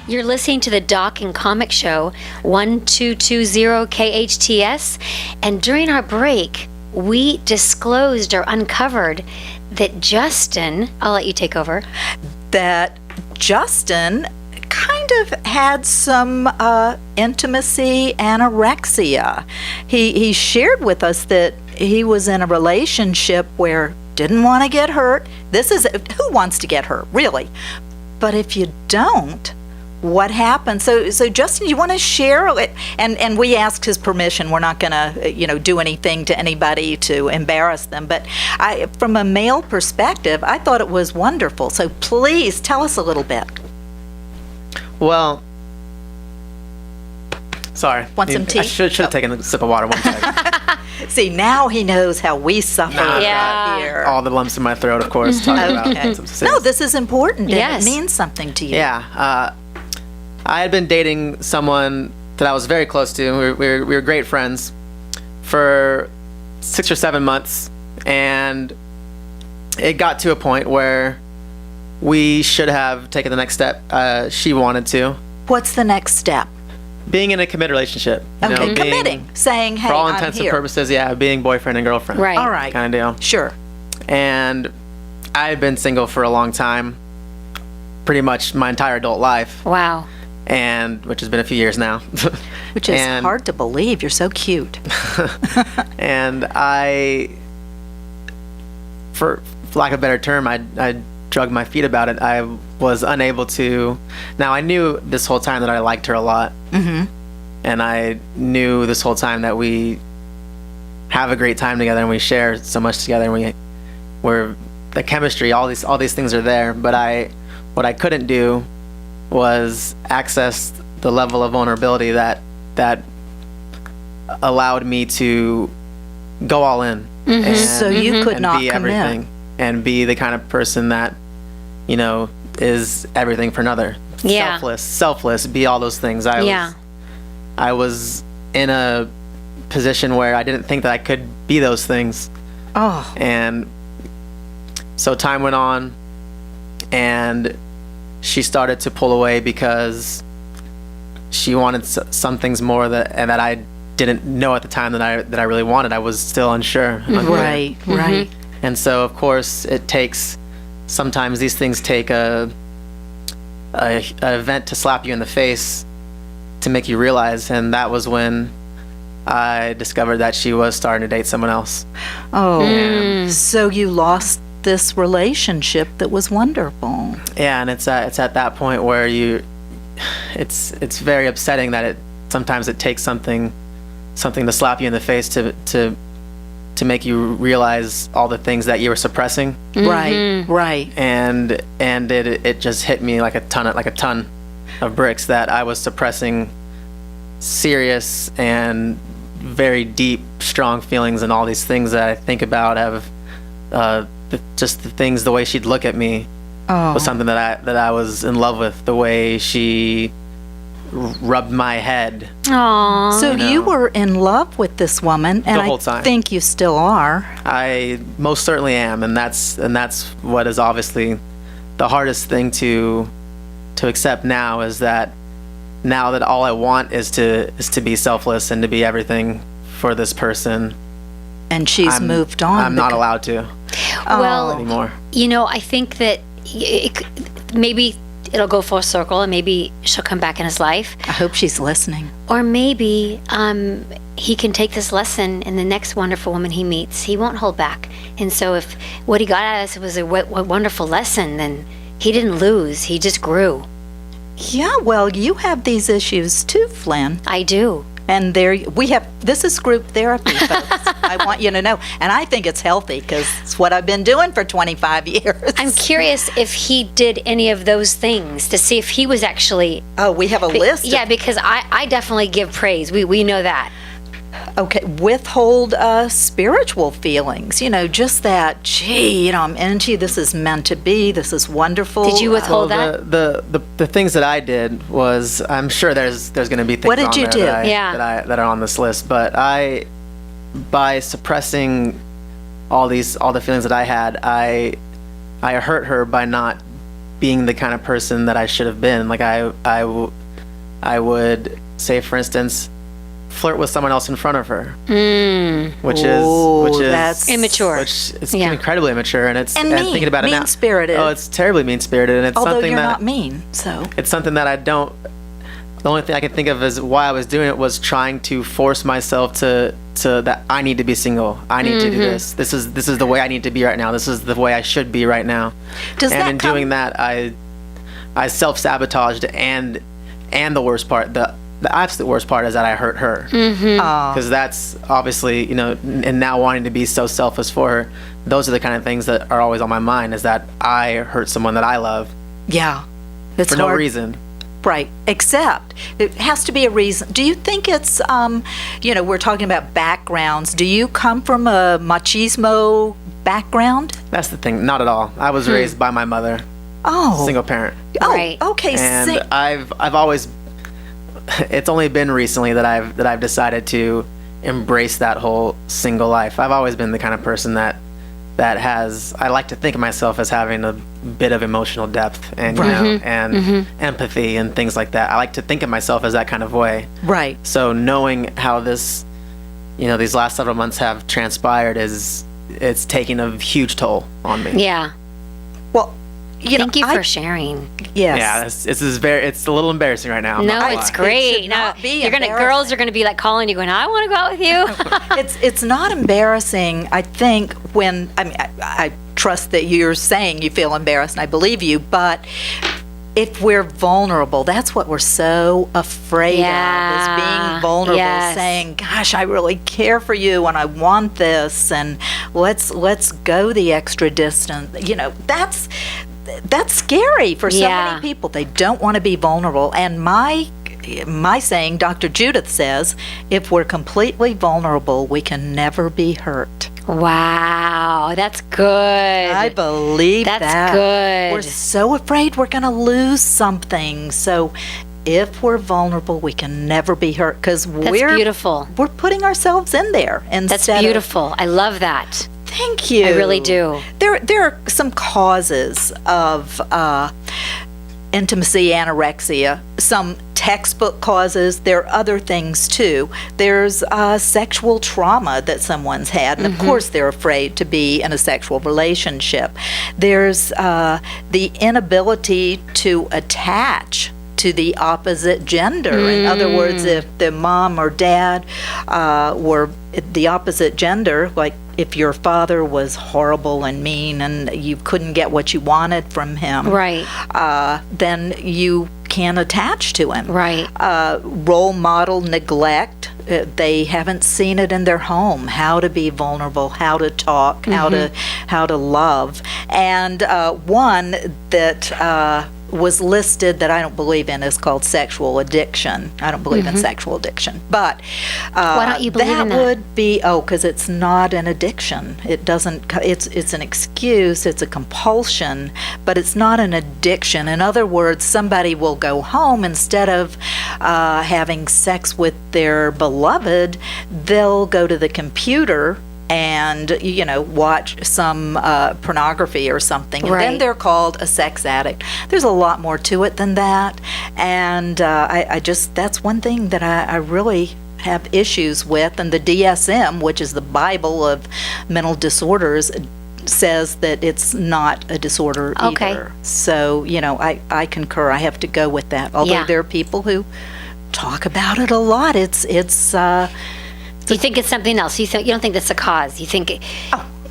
You're listening to the Doc and Comic Show, 1220 KHTS, and during our break, we disclosed or uncovered that Justin, I'll let you take over, that Justin kind of had some intimacy anorexia. He shared with us that he was in a relationship where didn't want to get hurt. This is, who wants to get hurt, really? But if you don't, what happens? So Justin, you want to share it? And we asked his permission. We're not going to, do anything to anybody to embarrass them. But from a male perspective, I thought it was wonderful. So please tell us a little bit. Well, sorry. Want some tea? I should have taken a sip of water one second. See, now he knows how we suffer Yeah. here. All the lumps in my throat, of course. Talking Okay. about No, this is important. Yes. And it means something to you. Yeah. I had been dating someone that I was very close to. We were great friends for 6 or 7 months. And it got to a point where we should have taken the next step. She wanted to. What's the next step? Being in a committed relationship. Okay, committing, saying, hey, For all I'm intents here. and purposes, yeah, being boyfriend and girlfriend. right? All right. Kind of deal. Sure. And I had been single for a long time, pretty much my entire adult life, Wow. and which has been a few years now. Which is And- hard to believe. You're so cute. And for lack of a better term, I drug my feet about it. I was unable to. Now, I knew this whole time that I liked her a lot. Mm-hmm. And I knew this whole time that we have a great time together and we share so much together and we're the chemistry, all these things are there. But what I couldn't do was access the level of vulnerability that allowed me to go all in. And, So you could and not be commit. everything and be the kind of person that, is everything for another. Yeah. Selfless, be all those things. I was in a position where I didn't think that I could be those things. Oh, And so time went on and she started to pull away because she wanted some things more that I didn't know at the time that I really wanted. I was still unsure. right, right. And so of course sometimes these things take a event to slap you in the face to make you realize, and that was when I discovered that she was starting to date someone else. Oh, so you lost this relationship that was wonderful. Yeah, and it's at that point where it's very upsetting that sometimes it takes something to slap you in the face to make you realize all the things that you were suppressing. Right, right. And it just hit me like a ton of bricks that I was suppressing serious and very deep, strong feelings, and all these things that I think about have just the things, the way she'd look at me was something that I was in love with. The way she rubbed my head. Aww. So you were in love with this woman, and The whole I time. think you still are. I most certainly am, and that's what is obviously the hardest thing to accept now, is that now that all I want is to be selfless and to be everything for this person. And she's moved on. I'm not allowed to Well, anymore. I think that maybe it'll go full circle and maybe she'll come back in his life. I hope she's listening. Or maybe he can take this lesson and the next wonderful woman he meets, he won't hold back. And so if what he got out of this was a wonderful lesson, then he didn't lose, he just grew. Yeah, well, you have these issues too, Flynn. I do. And this is group therapy, folks. I want you to know. And I think it's healthy because it's what I've been doing for 25 years. I'm curious if he did any of those things to see if he was actually... Oh, we have a list? Yeah, because I definitely give praise. We know that. Okay, withhold spiritual feelings. Just that, gee, I'm into you. This is meant to be. This is wonderful. Did you withhold that? The things that I did was, I'm sure there's going to be things What did on you there do? that are on this list, but by suppressing all the feelings that I had, I hurt her by not being the kind of person that I should have been. Like I would say, for instance, flirt with someone else in front of her, which is that's immature. Which is Yeah. incredibly immature, and mean, thinking about it now, mean-spirited. oh, it's terribly mean-spirited, and it's Although something you're that not mean, so. it's something that I don't. The only thing I can think of is why I was doing it was trying to force myself to that I need to be single. I need to do this. This is the way I need to be right now. This is the way I should be right now. Does and that in come- doing that, I self-sabotaged, and the worst part, the absolute worst part is that I hurt her. Because that's obviously, and now wanting to be so selfless for her, those are the kind of things that are always on my mind, is that I hurt someone that I love Yeah. It's for no hard. reason. Right. Except it has to be a reason. Do you think it's, we're talking about backgrounds. Do you come from a machismo background? That's the thing. Not at all. I was raised by my mother, Oh. single parent. Oh, Right. okay. And I've always, it's only been recently that I've decided to embrace that whole single life. I've always been the kind of person that has, I like to think of myself as having a bit of emotional depth and empathy and things like that. I like to think of myself as that kind of way. Right. So knowing how this, these last several months have transpired it's taking a huge toll on me. Yeah. Well, Thank you for sharing. Yes. Yeah, it's a little embarrassing right now. I'm No, not gonna it's lie. great. should Now not be girls embarrassing. are going to be like calling you, going, "I want to go out with you." It's not embarrassing. I think when I trust that you're saying you feel embarrassed, and I believe you. But if we're vulnerable, that's what we're so afraid of, is being vulnerable, Yes. saying, "Gosh, I really care for you, and I want this, and let's go the extra distance." That's scary for so Yeah. many people. They don't want to be vulnerable. And my saying, Dr. Judith says, if we're completely vulnerable, we can never be hurt. Wow, that's good. I believe That's that. good. We're so afraid we're going to lose something. So if we're vulnerable, we can never be hurt, because That's we're beautiful. We're putting ourselves in there That's instead of- beautiful. I love that. Thank you. I really do. There are some causes of intimacy anorexia, some textbook causes. There are other things too. There's sexual trauma that someone's had, and of course they're afraid to be in a sexual relationship. There's the inability to attach to the opposite gender. In other words, if the mom or dad were the opposite gender, like if your father was horrible and mean and you couldn't get what you wanted from him, Right. then you can't attach to him. Right. Role model neglect. They haven't seen it in their home, how to be vulnerable, how to talk, how to love. And one that was listed that I don't believe in is called sexual addiction. I don't believe in sexual addiction, but Why don't you believe in that? would be because it's not an addiction. It doesn't. It's an excuse. It's a compulsion, but it's not an addiction. In other words, somebody will go home, instead of having sex with their beloved, they'll go to the computer and watch some pornography or something, and then Right. they're called a sex addict. There's a lot more to it than that, and I just, that's one thing that I really have issues with. And the DSM, which is the Bible of mental disorders, says that it's not a disorder Okay. either. So I concur. I have to go with that, although Yeah. there are people who talk about it a lot. It's You think it's something else. You don't think that's a cause. You think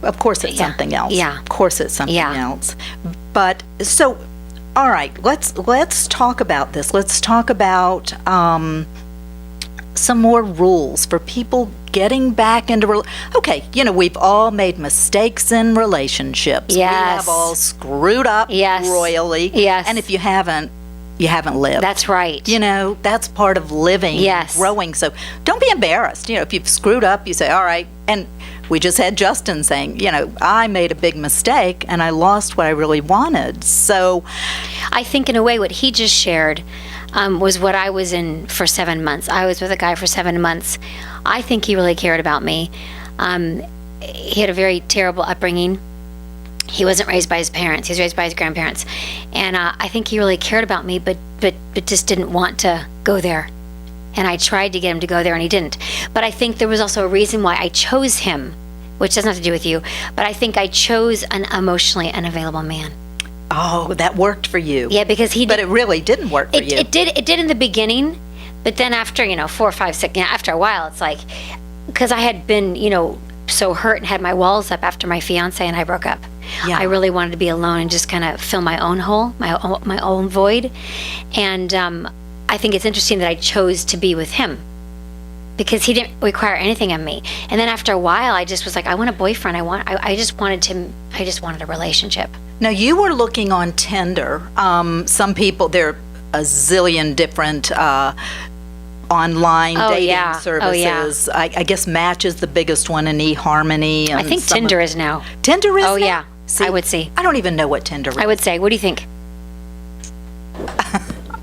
Of course it's Yeah. something else. Yeah. Of course it's something Yeah. else. But so, all right, let's talk about this. Let's talk about some more rules for people getting back into okay, we've all made mistakes in relationships. We Yes. have all screwed up Yes. royally. Yes. And if you haven't, you haven't lived. that's right. That's part of living, Yes. growing. So don't be embarrassed. If you've screwed up, you say, all right. And we just had Justin saying, I made a big mistake and I lost what I really wanted. So, I think in a way what he just shared was what I was in for 7 months. I was with a guy for 7 months. I think he really cared about me. He had a very terrible upbringing. He wasn't raised by his parents. He was raised by his grandparents. And I think he really cared about me, but just didn't want to go there. And I tried to get him to go there, and he didn't. But I think there was also a reason why I chose him, which doesn't have to do with you. But I think I chose an emotionally unavailable man. Oh, that worked for you. Yeah, because he But it really didn't work for you. It did in the beginning, but then after, 4, 5, 6, after a while, it's like, because I had been, so hurt and had my walls up after my fiance and I broke up. Yeah. I really wanted to be alone and just kind of fill my own hole, my own void. And I think it's interesting that I chose to be with him because he didn't require anything of me. And then after a while, I just was like, I want a boyfriend. I just wanted a relationship. Now, you were looking on Tinder. Some people, there are a zillion different online dating services. I guess Match is the biggest one, and eHarmony. I think Tinder is now. Tinder is Oh, now? yeah. See, I would say. I don't even know what Tinder is. I would say. What do you think?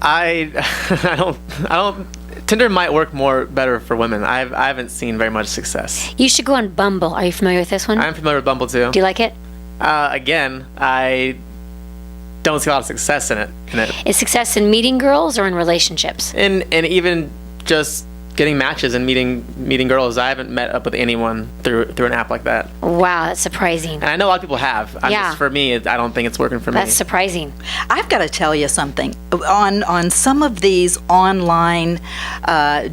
I don't. Tinder might work better for women. I haven't seen very much success. You should go on Bumble. Are you familiar with this one? I'm familiar with Bumble too. Do you like it? Again, I don't see a lot of success in it. Is success in meeting girls or in relationships? And even just getting matches and meeting girls. I haven't met up with anyone through an app like that. Wow, that's surprising. And I know a lot of people have. Yeah. For me, I don't think it's working for me. That's surprising. I've got to tell you something. On some of these online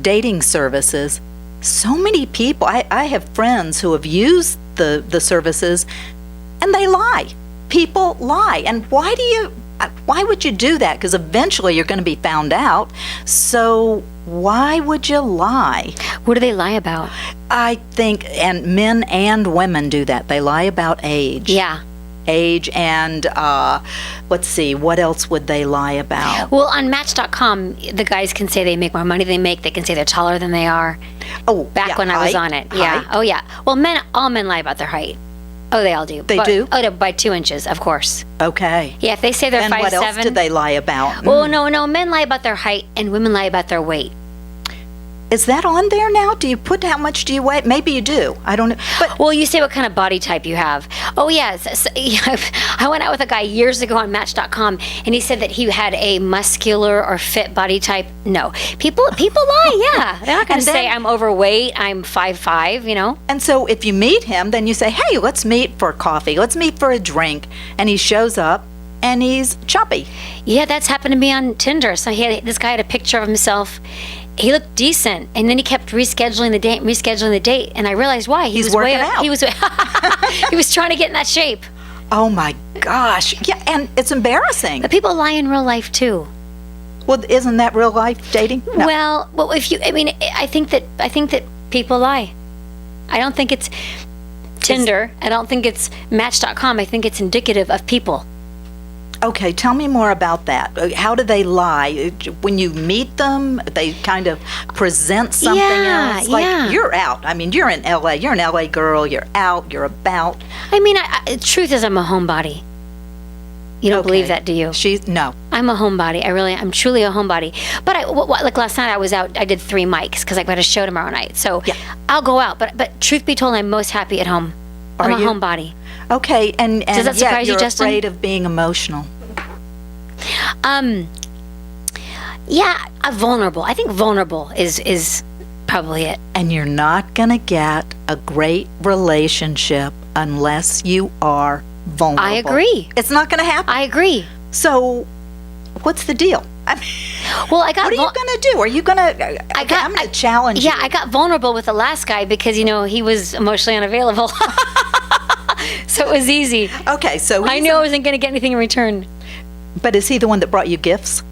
dating services, so many people, I have friends who have used the services, and they lie. People lie. And why would you do that? Because eventually you're going to be found out. So why would you lie? What do they lie about? I think, and men and women do that. They lie about age. Yeah. Age and, let's see, what else would they lie about? Well, on Match.com, the guys can say they make more money than they make. They can say they're taller than they are. Oh, Back yeah, when I was height, on it. Yeah. height. Oh, yeah. Well, all men lie about their height. Oh, they all do. They do? Oh, by 2 inches, of course. Okay. Yeah, if they say they're And 5'7". what else do they lie about? Well, no. Men lie about their height, and women lie about their weight. Is that on there now? Do you put how much do you weigh? Maybe you do. I don't know. But Well, you say what kind of body type you have. Oh, yeah. I went out with a guy years ago on Match.com, and he said that he had a muscular or fit body type. No. People lie, yeah. They're not going And to say then- I'm overweight, I'm 5'5", and so if you meet him, then you say, "Hey, let's meet for coffee. Let's meet for a drink." And he shows up and he's chubby. Yeah, that's happened to me on Tinder. So this guy had a picture of himself. He looked decent, and then he kept rescheduling the date, and I realized why. He's working out. He was he was trying to get in that shape. Oh my gosh. Yeah, and it's embarrassing. But people lie in real life too. Well, isn't that real life dating? No. Well, I think that people lie. I don't think it's Tinder. I don't think it's Match.com. I think it's indicative of people. Okay, tell me more about that. How do they lie? When you meet them, they kind of present something else. Like, yeah. you're out. I mean, you're in LA. You're an LA girl. You're out. You're about. I mean, truth is I'm a homebody. You don't believe that, do you? No. I'm a homebody. I'm truly a homebody. But like last night I was out, I did 3 mics because I got a show tomorrow night. So Yeah. I'll go out. But truth be told, I'm most happy at home. I'm Are you? a homebody. Okay, and Does that surprise you, you're Justin? afraid of being emotional. Yeah, vulnerable. I think vulnerable is probably it. And you're not going to get a great relationship unless you are vulnerable. I agree. It's not going to happen. I agree. So, what's the deal? I mean, Well, I got what are you going to do? Are you going to... I'm going to challenge Yeah, you. I got vulnerable with the last guy because, he was emotionally unavailable. So it was easy. Okay, so I knew I wasn't going to get anything in return. But is he the one that brought you gifts?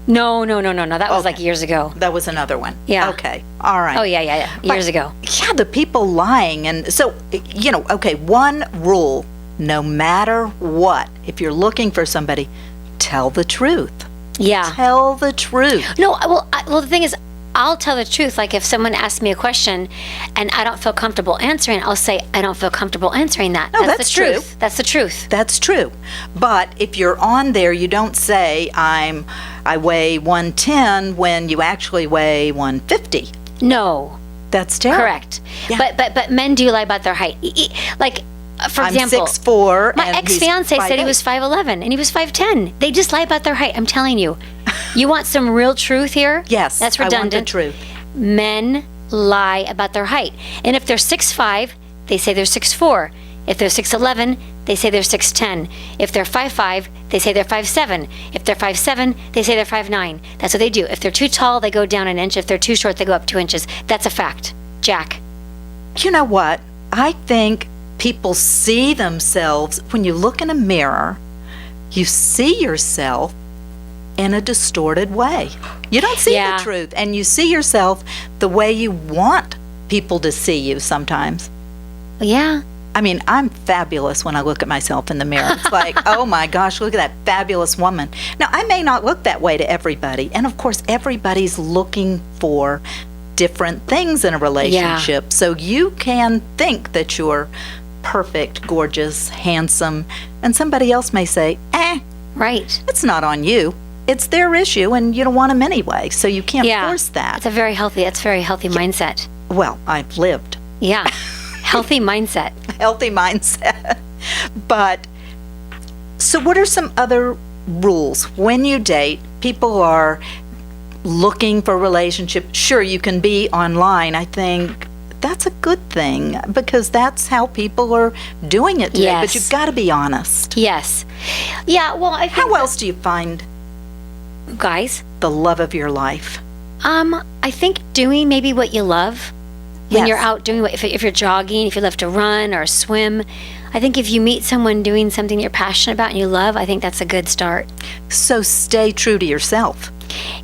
No. That was like years ago. That was another one. Yeah. Okay. All right. Oh, yeah. Years ago. Yeah, the people lying. And so, okay, one rule, no matter what, if you're looking for somebody, tell the truth. Yeah. Tell the truth. No, well, the thing is, I'll tell the truth. Like if someone asks me a question and I don't feel comfortable answering, I'll say, I don't feel comfortable answering that. No, that's that's the true. truth. That's the truth. That's true. But if you're on there, you don't say, I weigh 110 when you actually weigh 150. No. That's terrible. Correct. Yeah. But men do lie about their height. Like For I'm example, 6'4", my and he's ex-fiance said he 5'8". was 5'11", and he was 5'10". They just lie about their height. I'm telling you. You want some real truth here? Yes, That's I want redundant. the truth. Men lie about their height. And if they're 6'5", they say they're 6'4". If they're 6'11", they say they're 6'10". If they're 5'5", they say they're 5'7". If they're 5'7", they say they're 5'9". That's what they do. If they're too tall, they go down an inch. If they're too short, they go up 2 inches. That's a fact. Jack. You know what? I think people see themselves, when you look in a mirror, you see yourself in a distorted way. You don't see Yeah. the truth, and you see yourself the way you want people to see you sometimes. Yeah. I mean, I'm fabulous when I look at myself in the mirror. It's like, oh my gosh, look at that fabulous woman. Now, I may not look that way to everybody, and of course, everybody's looking for different things in a relationship. So you can think that you're perfect, gorgeous, handsome, and somebody else may say, Right. it's not on you. It's their issue, and you don't want them anyway, so you can't force that. That's a very healthy mindset. Well, I've lived Yeah. Healthy mindset. healthy mindset. But, so what are some other rules? When you date, people are looking for a relationship. Sure, you can be online. I think that's a good thing because that's how people are doing it today. Yes. But you've got to be honest. Yes. Yeah, well, I think How else do you find guys, the love of your life? I think doing maybe what you love. When Yes. you're out doing if you're jogging, if you love to run or swim, I think if you meet someone doing something you're passionate about and you love, I think that's a good start. So stay true to yourself.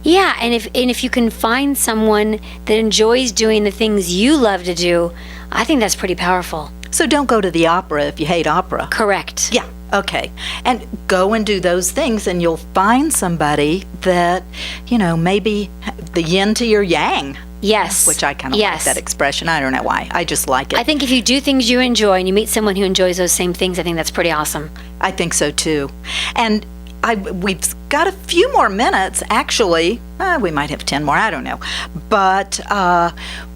Yeah, and if you can find someone that enjoys doing the things you love to do, I think that's pretty powerful. So don't go to the opera if you hate opera. Correct. Yeah, okay. And go and do those things, and you'll find somebody that, maybe the yin to your yang, Yes. which I kind of like that expression. I don't know why. I just like it. I think if you do things you enjoy and you meet someone who enjoys those same things, I think that's pretty awesome. I think so too. And we've got a few more minutes, actually. We might have 10 more, I don't know. But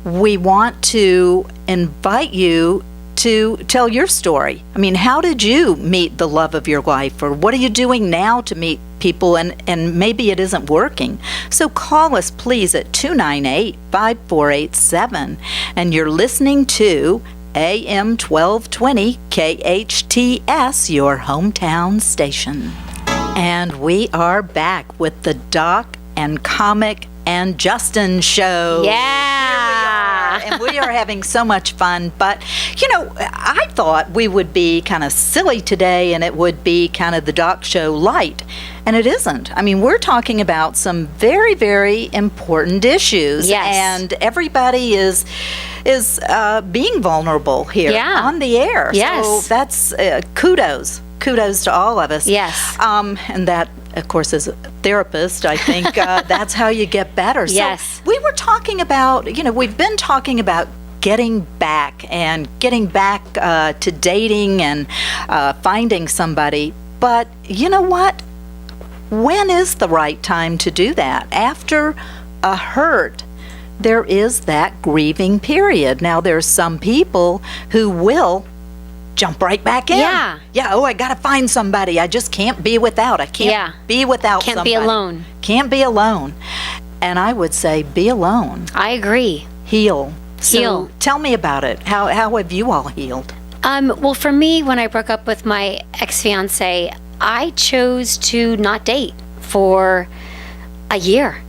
we want to invite you to tell your story. I mean, how did you meet the love of your life? Or what are you doing now to meet people and maybe it isn't working? So call us, please, at 298-5487. And you're listening to AM 1220 KHTS, your hometown station. And we are back with the Doc and Comic and Justin show. Yeah. And we are having so much fun. But, I thought we would be kind of silly today and it would be kind of the Doc show light. And it isn't. I mean, we're talking about some very, very important issues. Yes. And everybody is being vulnerable here on the air. Yes. So that's kudos. Kudos to all of us. Yes. And that, of course, as a therapist, I think that's how you get better. Yes. So we were talking about, we've been talking about getting back to dating and finding somebody. But you know what? When is the right time to do that? After a hurt, there is that grieving period. Now, there's some people who will jump right back in. Yeah. Yeah, I got to find somebody. I just can't be without. I can't be without Can't somebody. be alone. Can't be alone. And I would say be alone. I agree. Heal. Heal. So tell me about it. How have you all healed? Well, for me, when I broke up with my ex-fiance, I chose to not date for a year.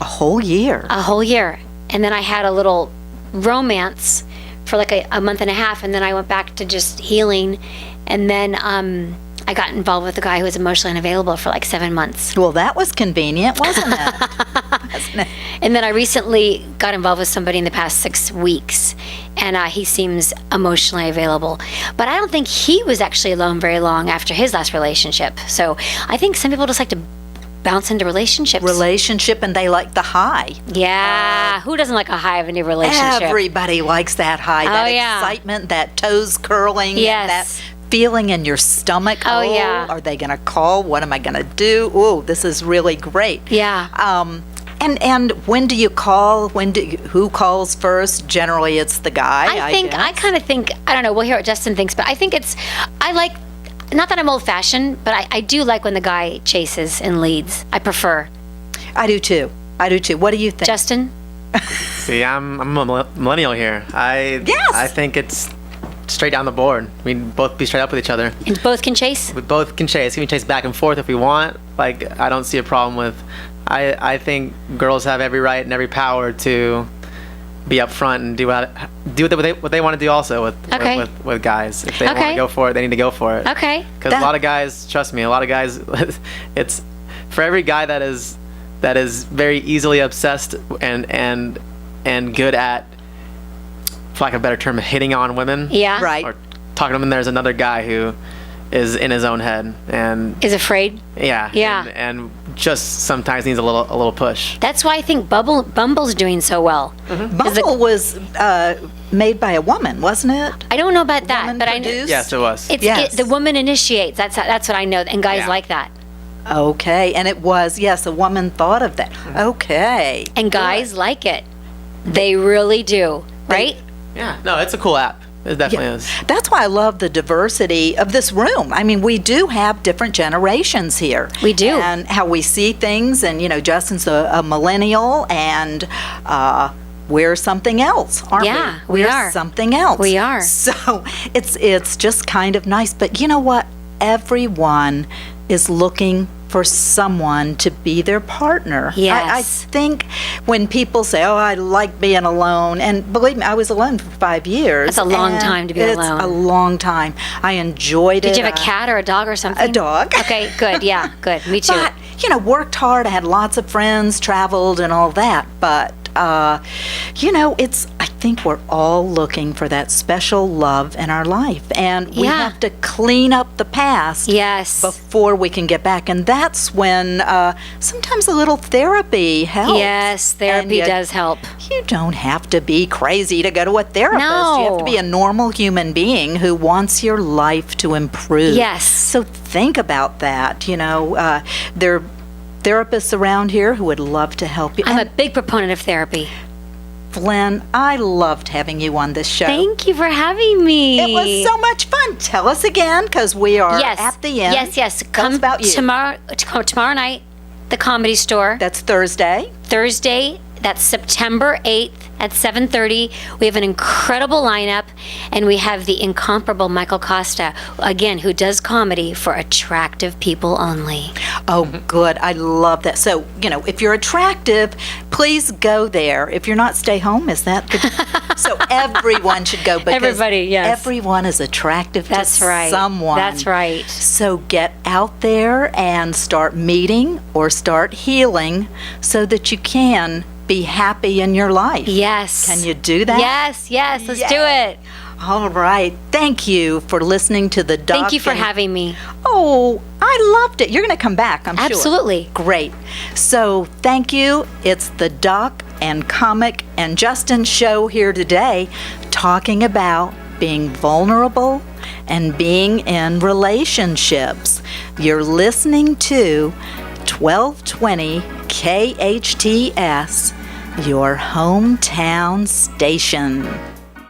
A whole year. A whole year. And then I had a little romance for like a month and a half, and then I went back to just healing. And then I got involved with a guy who was emotionally unavailable for like 7 months. Well, that was convenient, wasn't it? And then I recently got involved with somebody in the past 6 weeks, and he seems emotionally available. But I don't think he was actually alone very long after his last relationship. So I think some people just like to bounce into relationships. And they like the high. Yeah. Who doesn't like a high of a new relationship? Everybody likes that high, that excitement, that toes curling, and that feeling in your stomach. Oh, yeah. Are they going to call? What am I going to do? Oh, this is really great. Yeah. And when do you call? Who calls first? Generally, it's the guy. I kind of think, I don't know, we'll hear what Justin thinks, but I think I like, not that I'm old-fashioned, but I do like when the guy chases and leads. I prefer. I do too. What do you think? Justin? See, I'm a millennial here. Yes. I think it's straight down the board. We both be straight up with each other. And both can chase? We both can chase. We can chase back and forth if we want. Like, I don't see a problem with. I think girls have every right and every power to be up front and do what they want to do also with guys. If they want to go for it, they need to go for it. Okay. Because a lot of guys, trust me, it's for every guy that is very easily obsessed and good at, for lack of a better term, hitting on women. Yeah. Right. Or talking to them, and there's another guy who is in his own head and Is afraid? yeah. Yeah. And just sometimes needs a little push. That's why I think Bumble's doing so well. Bumble was made by a woman, wasn't it? I don't know about that, Woman but I know produced? Yes, it was. the woman initiates. That's what I know, and guys Yeah. like that. Okay, and it was, yes, a woman thought of that. Okay. And guys like it. They really do, right? Yeah. No, it's a cool app. It definitely is. That's why I love the diversity of this room. I mean, we do have different generations here. We do. And how we see things, and, Justin's a millennial, and we're something else, aren't we? Yeah, we We're are. something else. We are. So it's just kind of nice. But you know what? Everyone is looking for someone to be their partner. Yes. I think when people say, "Oh, I like being alone," and believe me, I was alone for 5 years. That's a long and time to be it's alone. a long time. I enjoyed it. Did you have a cat or a dog or something? A dog. Okay, good. Yeah, good. Me too. But, worked hard. I had lots of friends, traveled, and all that. But, I think we're all looking for that special love in our life. And we Yeah. have to clean up the past Yes. before we can get back. And that's when sometimes a little therapy helps. Yes, therapy And does help. You don't have to be crazy to go to a therapist. You have to No. be a normal human being who wants your life to improve. Yes. So think about that. There are therapists around here who would love to help you. I'm a And big proponent of therapy. Flynn, I loved having you on this show. Thank you for having me. It was so much fun. Tell us again, because we are Yes. at the end. Yes. Tell us Come about you. tomorrow night, the Comedy Store. That's Thursday. Thursday, that's September 8th at 7:30. We have an incredible lineup, and we have the incomparable Michael Costa, again, who does comedy for attractive people only. Oh, good. I love that. So, if you're attractive, please go there. If you're not, stay home. Is that so everyone should go, because Everybody, yes. everyone is attractive That's to right. someone. That's right. So get out there and start meeting or start healing so that you can be happy in your life. Yes. Can you do that? Yes, let's do it. All right. Thank you for listening to the Doc. Thank you for and- having me. Oh, I loved it. You're going to come back, I'm sure. Absolutely. Great. So thank you. It's the Doc and Comic and Justin show here today, talking about being vulnerable and being in relationships. You're listening to 1220 KHTS, your hometown station.